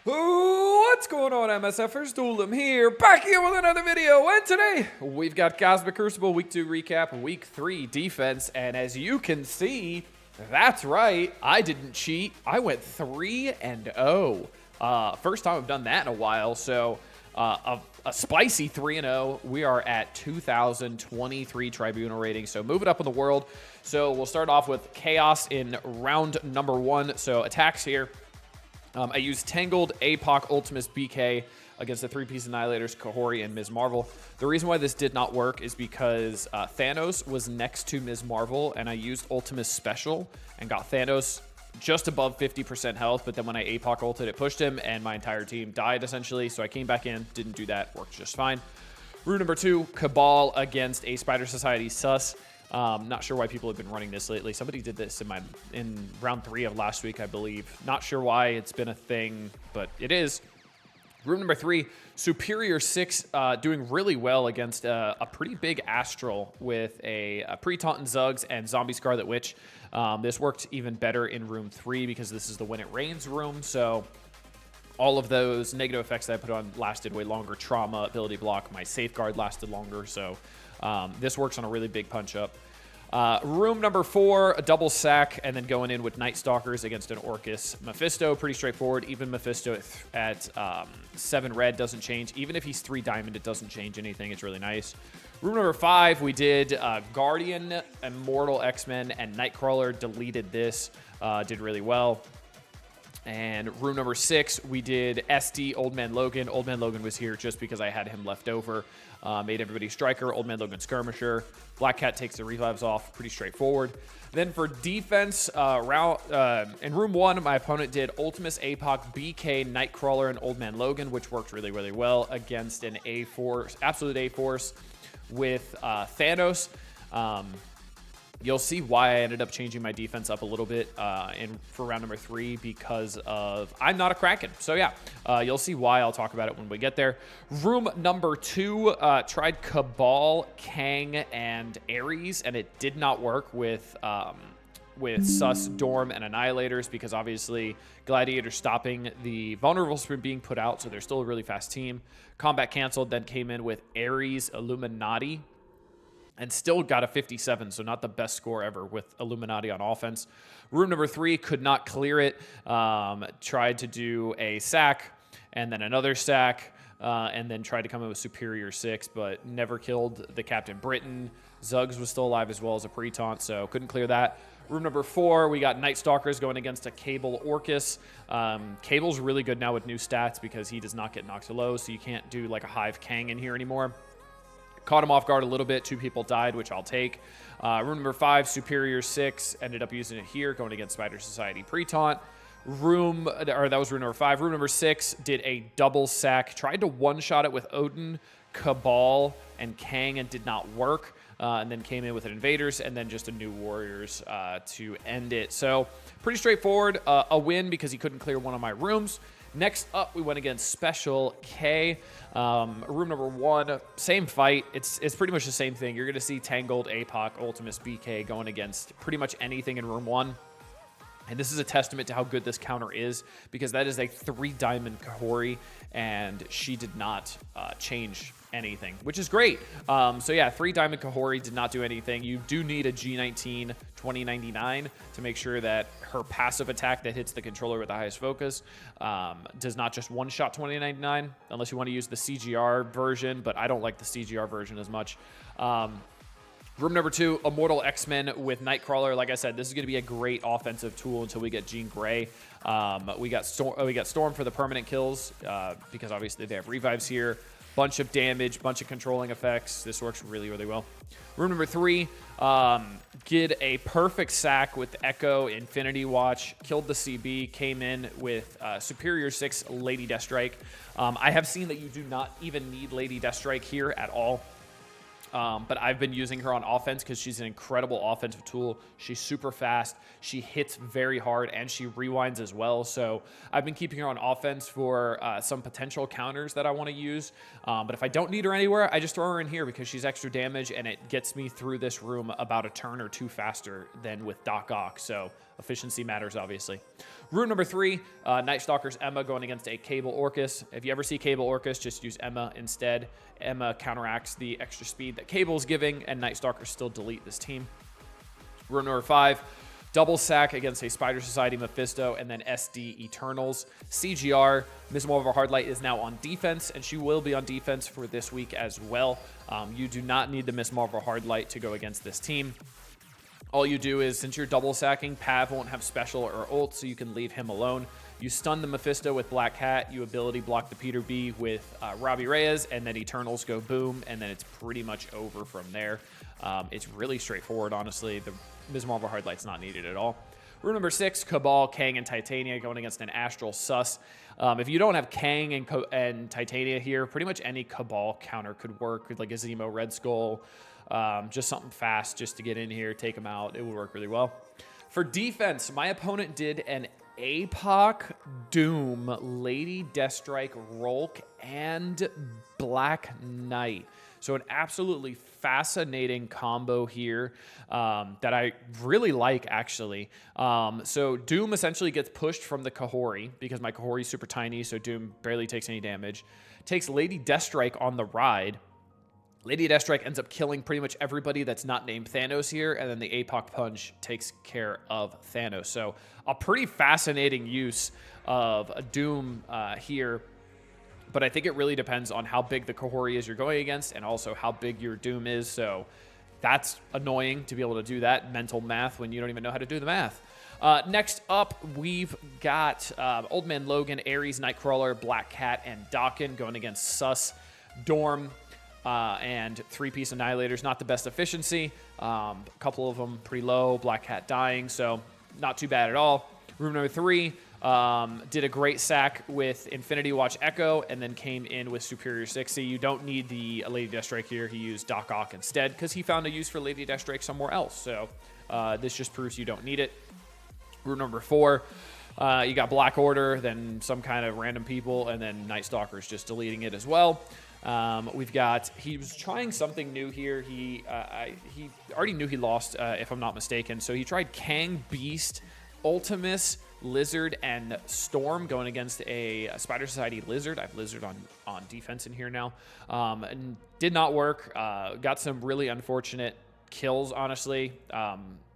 What's going on, MSFers? Duelim here, back here with another video, and today we've got Cosmic Crucible Week 2 recap, Week 3 defense, and as you can see, that's right, I didn't cheat. I went 3-0. First time I've done that in a while, so a spicy 3-0. We are at 2,023 Tribunal rating, so move it up in the world. So we'll start off with Chaos in round number 1, so attacks here. I used Tangled, APOC, Ultimus, BK against the 3-piece Annihilators, Kahori, and Ms. Marvel. The reason why this did not work is because Thanos was next to Ms. Marvel, and I used Ultimus Special and got Thanos just above 50% health, but then when I APOC ulted, it pushed him, and my entire team died, essentially. So I came back in, didn't do that, worked just fine. Rune number 2, Cabal against a Spider Society Sus. Not sure why people have been running this lately. Somebody did this in round 3 of last week, I believe. Not sure why it's been a thing, but it is. Room number 3, Superior 6, doing really well against a pretty big Astral with a Pre-Taunton Zugs and Zombie Scarlet Witch. This worked even better in room 3 because this is the When It Rains room, so all of those negative effects that I put on lasted way longer. Trauma, ability block, my safeguard lasted longer, so this works on a really big punch-up. Room number 4, a double sack, and then going in with Night Stalkers against an Orcus. Mephisto, pretty straightforward. Even Mephisto at 7 red doesn't change. Even if he's 3 diamond, it doesn't change anything. It's really nice. Room number 5, we did Guardian, Immortal X-Men, and Nightcrawler. Deleted this. Did really well. And room number 6, we did SD, Old Man Logan. Old Man Logan was here just because I had him left over. Made everybody Striker, Old Man Logan Skirmisher. Black Cat takes the revives off, pretty straightforward. Then for defense, in room 1, my opponent did Ultimus, APOC, BK, Nightcrawler, and Old Man Logan, which worked really, really well against an A-Force, absolute A-Force with Thanos. You'll see why I ended up changing my defense up a little bit for round number 3 because of I'm not a Kraken. So yeah, you'll see why. I'll talk about it when we get there. Room number 2, tried Cabal, Kang, and Ares, and it did not work with Sus, Dorm, and Annihilators because obviously Gladiator's stopping the Vulnerables from being put out, so they're still a really fast team. Combat canceled, then came in with Ares, Illuminati, and still got a 57, so not the best score ever with Illuminati on offense. Room number 3, could not clear it. Tried to do a sack, and then another sack, and then tried to come in with Superior 6, but never killed the Captain Britain. Zugs was still alive as well as a pre-taunt, so couldn't clear that. Room number 4, we got Night Stalkers going against a Cable Orcus. Cable's really good now with new stats because he does not get knocked to low, so you can't do like a Hive Kang in here anymore. Caught him off guard a little bit. 2 people died, which I'll take. Room number 5, Superior 6. Ended up using it here, going against Spider Society Pre-Taunt. That was room number 5. Room number 6 did a double sack. Tried to one-shot it with Odin, Cabal, and Kang, and did not work. And then came in with an Invaders, and then just a New Warriors to end it. So, pretty straightforward. A win because he couldn't clear one of my rooms. Next up, we went against Special K. Room number 1, same fight. It's pretty much the same thing. You're going to see Tangled, APOC, Ultimus, BK going against pretty much anything in room 1. And this is a testament to how good this counter is because that is a 3-diamond Kahori, and she did not change anything, which is great. So yeah, 3-diamond Kahori did not do anything. You do need a G19 2099 to make sure that her passive attack that hits the controller with the highest focus does not just one-shot 2099, unless you want to use the CGR version, but I don't like the CGR version as much. Room number 2, Immortal X-Men with Nightcrawler. Like I said, this is going to be a great offensive tool until we get Jean Grey. We got Storm for the permanent kills because obviously they have revives here. Bunch of damage, bunch of controlling effects. This works really, really well. Room number 3, did a perfect sack with Echo, Infinity Watch, killed the CB, came in with Superior 6, Lady Deathstrike. I have seen that you do not even need Lady Deathstrike here at all. but I've been using her on offense because she's an incredible offensive tool. She's super fast. She hits very hard, and she rewinds as well. So I've been keeping her on offense for some potential counters that I want to use. But if I don't need her anywhere, I just throw her in here because she's extra damage, and it gets me through this room about a turn or two faster than with Doc Ock. So efficiency matters, obviously. Rune number 3, Night Stalker's Emma going against a Cable Orcus. If you ever see Cable Orcus, just use Emma instead. Emma counteracts the extra speed that Cable's giving, and Night Stalker still delete this team. Rune number 5, double sack against a Spider Society Mephisto, and then SD Eternals. CGR, Ms. Marvel Hardlight is now on defense, and she will be on defense for this week as well. You do not need the Ms. Marvel Hardlight to go against this team. All you do is, since you're double sacking, Pav won't have special or ult, so you can leave him alone. You stun the Mephisto with Black Cat, you ability block the Peter B with Robbie Reyes, and then Eternals go boom, and then it's pretty much over from there. It's really straightforward, honestly. The Ms. Marvel Hardlight's not needed at all. Rune number 6, Cabal, Kang, and Titania going against an Astral Sus. If you don't have Kang and Titania here, pretty much any Cabal counter could work, like a Zemo Red Skull. Just something fast just to get in here, take them out. It would work really well. For defense, my opponent did an APOC, Doom, Lady Deathstrike, Rolk, and Black Knight. So an absolutely fascinating combo here that I really like, actually. So Doom essentially gets pushed from the Kahori because my Kahori is super tiny, so Doom barely takes any damage. Takes Lady Deathstrike on the ride. Lady Deathstrike ends up killing pretty much everybody that's not named Thanos here, and then the APOC Punch takes care of Thanos. So a pretty fascinating use of a Doom here, but I think it really depends on how big the Kahori is you're going against and also how big your Doom is. So that's annoying to be able to do that mental math when you don't even know how to do the math. Next up, we've got Old Man Logan, Ares, Nightcrawler, Black Cat, and Dakin going against Sus, Dorm, and 3-piece Annihilators. Not the best efficiency. A couple of them pretty low. Black Cat dying, so not too bad at all. Room number 3 did a great sack with Infinity Watch Echo and then came in with Superior 60. You don't need the Lady Deathstrike here. He used Doc Ock instead because he found a use for Lady Deathstrike somewhere else. So this just proves you don't need it. Room number 4. You got Black Order, then some kind of random people, and then Night Stalker's just deleting it as well. We've got, he was trying something new here. He already knew he lost, if I'm not mistaken. So he tried Kang, Beast, Ultimus, Lizard, and Storm going against a Spider Society Lizard. I have Lizard on defense in here now. And did not work. Got some really unfortunate kills, honestly.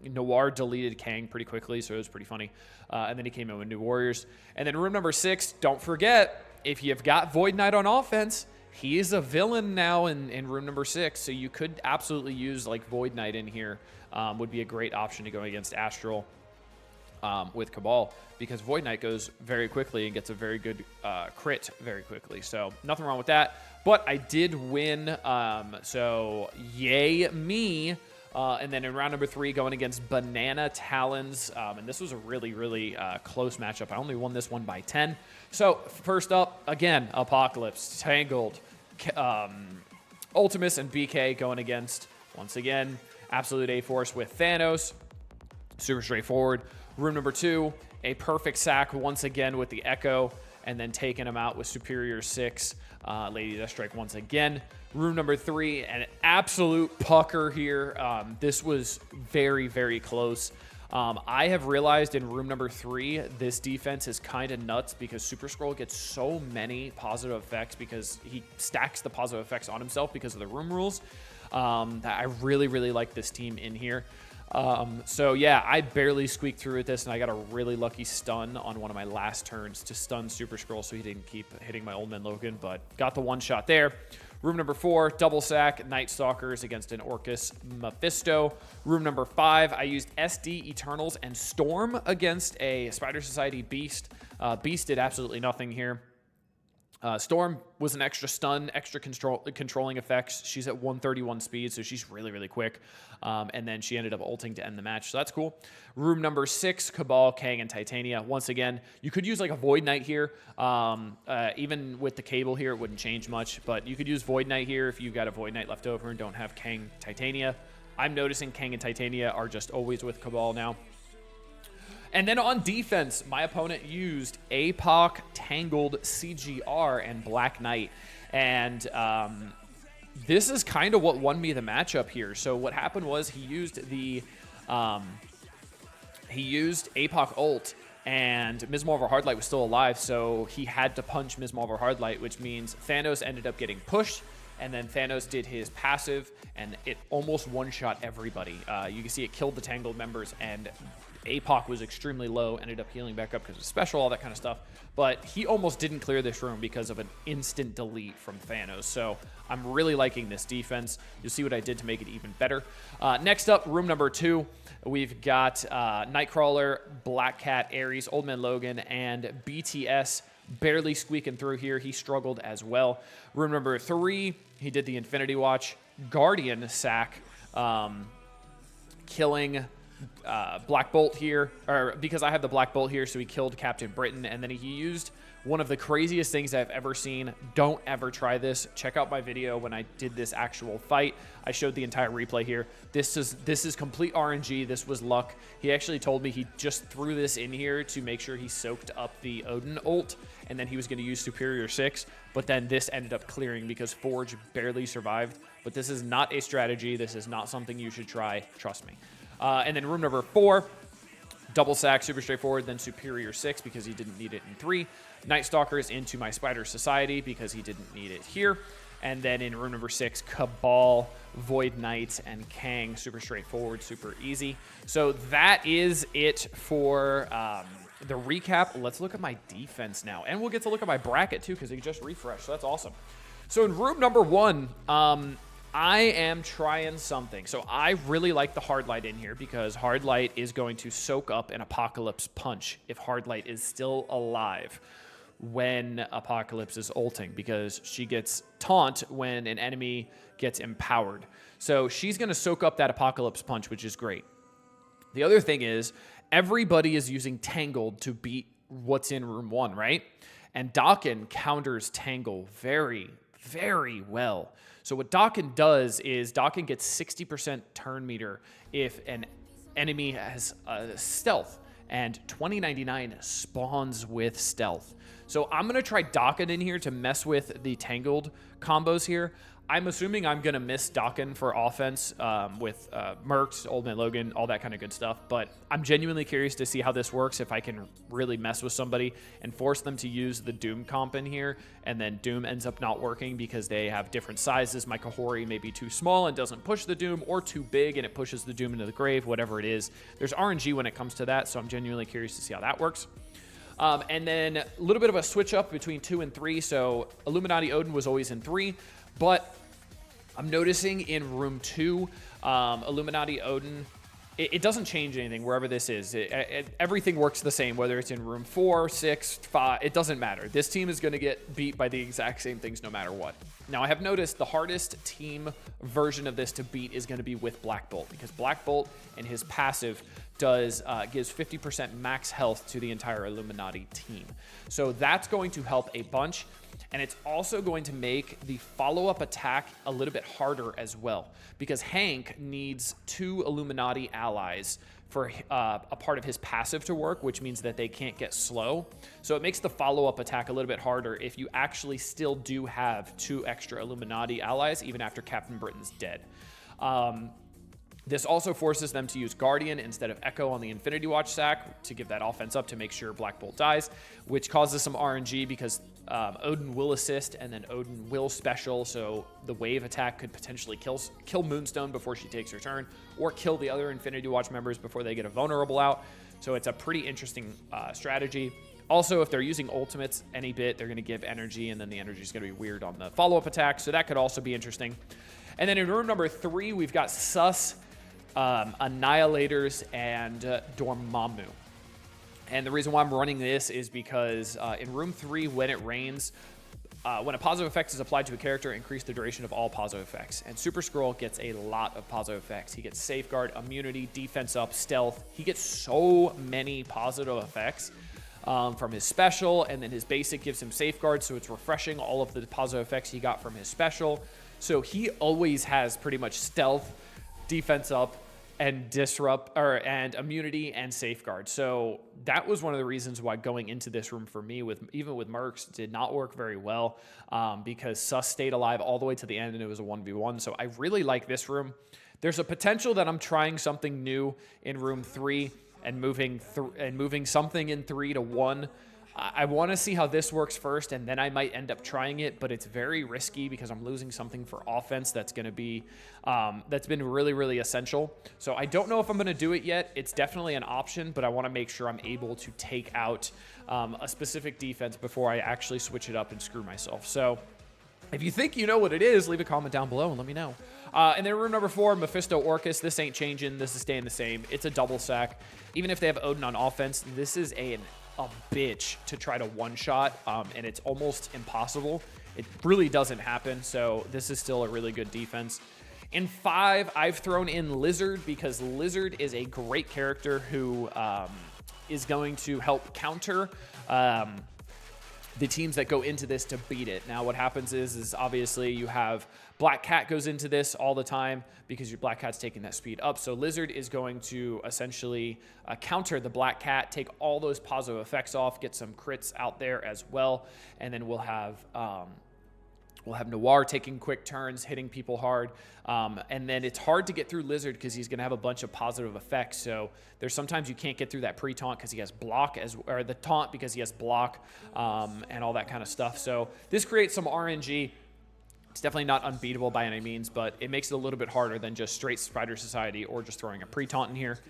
Noir deleted Kang pretty quickly, so it was pretty funny. And then he came in with New Warriors. And then room number 6, don't forget, if you've got Void Knight on offense, he is a villain now in room number 6, so you could absolutely use like Void Knight in here. Would be a great option to go against Astral with Cabal, because Void Knight goes very quickly and gets a very good crit very quickly. So nothing wrong with that. But I did win, so yay me. And then in round number 3, going against Banana Talons. And this was a really, really close matchup. I only won this one by 10. So first up, again, Apocalypse, Tangled, Ultimus, and BK going against, once again, Absolute A-Force with Thanos. Super straightforward. Room number 2, a perfect sack once again with the Echo, and then taking him out with Superior 6. Lady Deathstrike once again. Room number 3, an absolute pucker here. This was very, very close. I have realized in room number 3, this defense is kind of nuts because Super Skrull gets so many positive effects because he stacks the positive effects on himself because of the room rules. I really, really like this team in here. So yeah, I barely squeaked through with this, and I got a really lucky stun on one of my last turns to stun Super Skrull, so he didn't keep hitting my Old Man Logan, but got the one shot there. Room number 4, double sack, Night Stalkers against an Orcus Mephisto. Room number 5, I used SD Eternals and Storm against a Spider Society Beast. Beast did absolutely nothing here. Storm was an extra stun, extra controlling effects. She's at 131 speed, so she's really, really quick. And then she ended up ulting to end the match, so that's cool. Room number 6, Cabal, Kang, and Titania. Once again, you could use like a Void Knight here. Even with the cable here, it wouldn't change much, but you could use Void Knight here if you've got a Void Knight left over and don't have Kang, Titania. I'm noticing Kang and Titania are just always with Cabal now. And then on defense, my opponent used APOC, Tangled, CGR, and Black Knight. And this is kind of what won me the matchup here. So what happened was he used APOC ult, and Ms. Marvel Hardlight was still alive, so he had to punch Ms. Marvel Hardlight, which means Thanos ended up getting pushed. And then Thanos did his passive, and it almost one-shot everybody. You can see it killed the Tangled members, and APOC was extremely low, ended up healing back up because of special, all that kind of stuff. But he almost didn't clear this room because of an instant delete from Thanos. So I'm really liking this defense. You'll see what I did to make it even better. Next up, room number 2, we've got Nightcrawler, Black Cat, Ares, Old Man Logan, and BTS barely squeaking through here. He struggled as well. Room number 3, he did the Infinity Watch, Guardian sack, killing Black Bolt here, or because I have the Black Bolt here, so he killed Captain Britain, and then he used one of the craziest things I've ever seen. Don't ever try this. Check out my video when I did this actual fight. I showed the entire replay here. This is complete RNG. This was luck. He actually told me he just threw this in here to make sure he soaked up the Odin ult, and then he was going to use Superior 6, but then this ended up clearing because Forge barely survived. But this is not a strategy. This is not something you should try. Trust me. And then room number 4, double sack, super straightforward, then Superior 6 because he didn't need it in 3. Night Stalkers into my Spider Society because he didn't need it here. And then in room number 6, Cabal, Void Knight, and Kang, super straightforward, super easy. So that is it for the recap. Let's look at my defense now. And we'll get to look at my bracket too because it just refreshed, so that's awesome. So in room number 1, I am trying something. So I really like the Hardlight in here because Hardlight is going to soak up an Apocalypse punch if Hardlight is still alive when Apocalypse is ulting, because she gets taunt when an enemy gets empowered. So she's going to soak up that Apocalypse punch, which is great. The other thing is everybody is using Tangled to beat what's in room 1, right? And Dakin counters Tangle very, very well. So what Dakin does is Dakin gets 60% turn meter if an enemy has stealth, and 2099 spawns with stealth. So I'm going to try Dakin in here to mess with the Tangled combos here. I'm assuming I'm going to miss Dakin for offense with Mercs, Old Man Logan, all that kind of good stuff. But I'm genuinely curious to see how this works, if I can really mess with somebody and force them to use the Doom comp in here, and then Doom ends up not working because they have different sizes. My Kahori may be too small and doesn't push the Doom, or too big and it pushes the Doom into the grave, whatever it is. There's RNG when it comes to that, so I'm genuinely curious to see how that works. And then a little bit of a switch up between 2 and 3. So Illuminati Odin was always in 3. But I'm noticing in room 2, Illuminati Odin, it doesn't change anything wherever this is. Everything works the same, whether it's in room 4, 6, 5, it doesn't matter. This team is going to get beat by the exact same things no matter what. Now, I have noticed the hardest team version of this to beat is going to be with Black Bolt, because Black Bolt and his passive gives 50% max health to the entire Illuminati team. So that's going to help a bunch. And it's also going to make the follow-up attack a little bit harder as well, because Hank needs 2 Illuminati allies for a part of his passive to work, which means that they can't get slow. So it makes the follow-up attack a little bit harder if you actually still do have 2 extra Illuminati allies, even after Captain Britain's dead. This also forces them to use Guardian instead of Echo on the Infinity Watch sack to give that offense up to make sure Black Bolt dies, which causes some RNG because Odin will assist and then Odin will special, so the wave attack could potentially kill Moonstone before she takes her turn, or kill the other Infinity Watch members before they get a vulnerable out. So it's a pretty interesting strategy. Also, if they're using ultimates any bit, they're going to give energy, and then the energy is going to be weird on the follow-up attack, so that could also be interesting. And then in room number 3, we've got Sus, Annihilators, and Dormammu. And the reason why I'm running this is because in room 3, when it rains, when a positive effect is applied to a character, increase the duration of all positive effects. And Super Scroll gets a lot of positive effects. He gets Safeguard, Immunity, Defense Up, Stealth. He gets so many positive effects from his special, and then his basic gives him Safeguard, so it's refreshing all of the positive effects he got from his special. So he always has pretty much Stealth, Defense Up, and Disrupt, and Immunity and Safeguard. So that was one of the reasons why going into this room for me, even with Mercs, did not work very well, because Sus stayed alive all the way to the end, and it was a 1v1. So I really like this room. There's a potential that I'm trying something new in room 3 and moving something in 3 to 1. I want to see how this works first, and then I might end up trying it, but it's very risky because I'm losing something for offense that's going to be, that's been really, really essential. So I don't know if I'm going to do it yet. It's definitely an option, but I want to make sure I'm able to take out a specific defense before I actually switch it up and screw myself. So if you think you know what it is, leave a comment down below and let me know. And then room number 4, Mephisto Orcus. This ain't changing. This is staying the same. It's a double sack. Even if they have Odin on offense, this is a bitch to try to one-shot, and it's almost impossible. It really doesn't happen, so this is still a really good defense. In 5, I've thrown in Lizard because Lizard is a great character who is going to help counter the teams that go into this to beat it. Now, what happens is obviously you have Black Cat goes into this all the time because your Black Cat's taking that speed up. So Lizard is going to essentially counter the Black Cat, take all those positive effects off, get some crits out there as well, and then we'll have Noir taking quick turns, hitting people hard, and then it's hard to get through Lizard because he's going to have a bunch of positive effects. So there's sometimes you can't get through that pre-taunt because he has block, or the taunt because he has block, and all that kind of stuff. So this creates some RNG. It's definitely not unbeatable by any means, but it makes it a little bit harder than just straight Spider Society or just throwing a pre-taunt in here.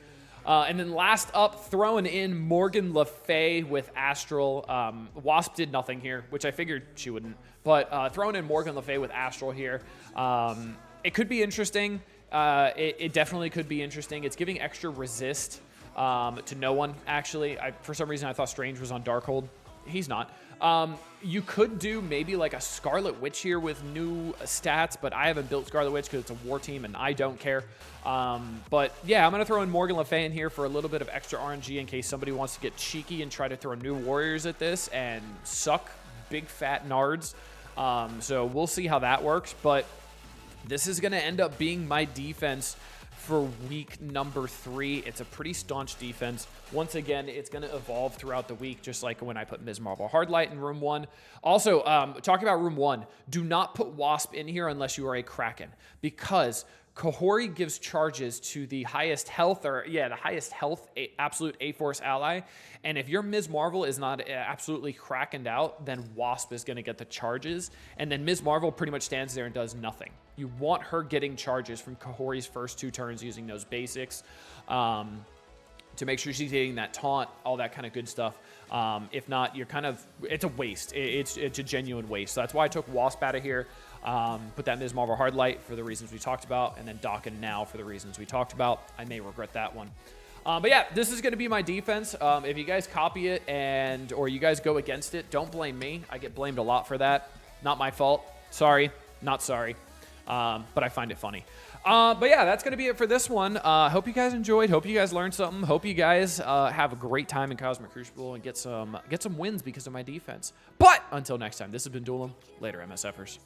And then last up, throwing in Morgan Le Fay with Astral. Wasp did nothing here, which I figured she wouldn't. But throwing in Morgan Le Fay with Astral here, it could be interesting. It definitely could be interesting. It's giving extra resist to no one, actually. For some reason, I thought Strange was on Darkhold. He's not. You could do maybe like a Scarlet Witch here with new stats, but I haven't built Scarlet Witch because it's a war team and I don't care. But yeah, I'm going to throw in Morgan Le Fay in here for a little bit of extra RNG in case somebody wants to get cheeky and try to throw new warriors at this and suck big fat nards. So we'll see how that works, but this is going to end up being my defense for week number 3. It's a pretty staunch defense. Once again, it's going to evolve throughout the week, just like when I put Ms. Marvel Hardlight in room 1. Also, talking about room 1, do not put Wasp in here unless you are a Kraken, because Kahori gives charges to the highest health, the highest health absolute A-Force ally. And if your Ms. Marvel is not absolutely crackened out, then Wasp is going to get the charges. And then Ms. Marvel pretty much stands there and does nothing. You want her getting charges from Kahori's first 2 turns using those basics to make sure she's hitting that taunt, all that kind of good stuff. If not, you're kind of, it's a waste. It's a genuine waste. So that's why I took Wasp out of here. Put that in Ms. Marvel Hardlight for the reasons we talked about, and then Dawkin now for the reasons we talked about. I may regret that one. But yeah, this is going to be my defense. If you guys copy it or you guys go against it, don't blame me. I get blamed a lot for that. Not my fault. Sorry. Not sorry. But I find it funny. But yeah, that's going to be it for this one. Hope you guys enjoyed. Hope you guys learned something. Hope you guys have a great time in Cosmic Crucible and get some wins because of my defense. But until next time, this has been Duelim. Later, MSFers.